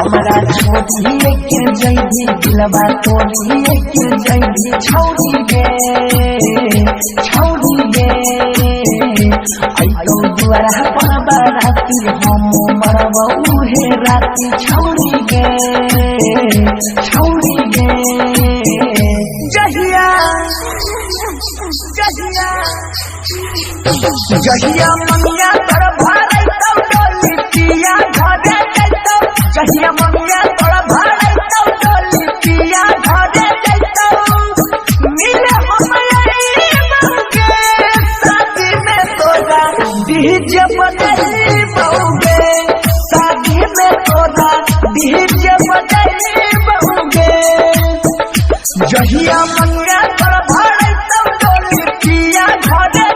हमारा छोड़िए के जैभी दिलवा तोड़िए के जैभी छौड़ी गे आइतो दुआरा पर बाराती हम मरबा उहे राती छौड़ी गे जहिया मनिया तोर भाड़ै तौ डोली पिया घरे जैतौ जहिया मनिया तोर भाड़ै तौ डोली पिया घरे जैतौ मिले हमरे बउगे शादी में तोरा डीजे बजै बउगे शादी में तोरा डीजे बजै बउगे जहिया मनिया तोर भाड़ै तौ डोली पिया घरे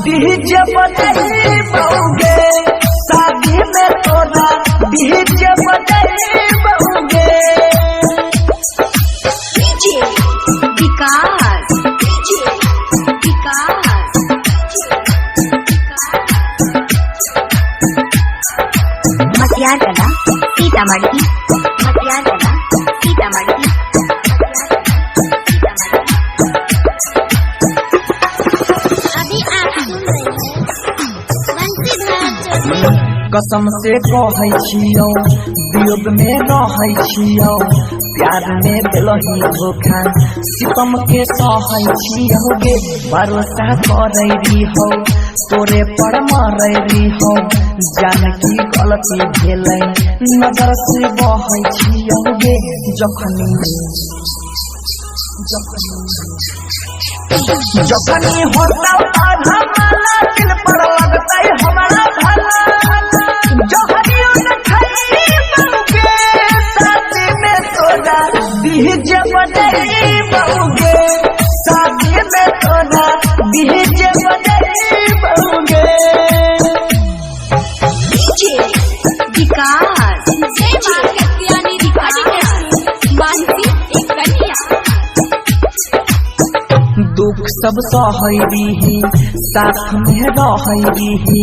डीजे बजै बउगे शादी में तोरा डीजे बजै बउगे डीजे विकास मटियार कला सीतामढ़ी कसम से कहै छियौ वियोग में रहै छियौ प्यार में दिलही धोखा सितम के सहै छियौ गे भरोसा करै रहिहौ तोरे पर मरै रहिहौ जान की गलती भेलै नजर से बहै छियौ गे जखनी होता आधा माला दिल पर लगतै हमारा भला जहरियों न खाई बउगे शादी में तोरा डीजे बजै बउगे शादी में तोरा डीजे बजै बउगे डीजे विकास जय मां कत्यानी रिकॉर्डिंग मानसी एक कन्या दुख सब सहै रही साथ में रहै रही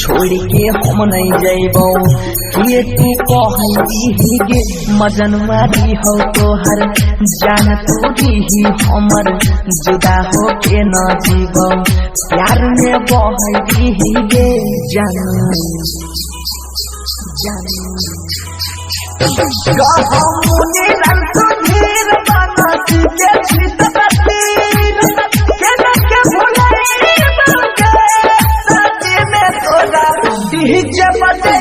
छोड़ के हम नहीं जैबौ किए तू कहै रही गे मजनुआ रहिहौ तोहर जान तू रही हमर जुदा हो के न जीबौ प्यार में बहै रही गे जानू गहमुनी रंग धीर बनसी के छित बतीर के भुलै बउगे शादी में तोरा डीजे बजै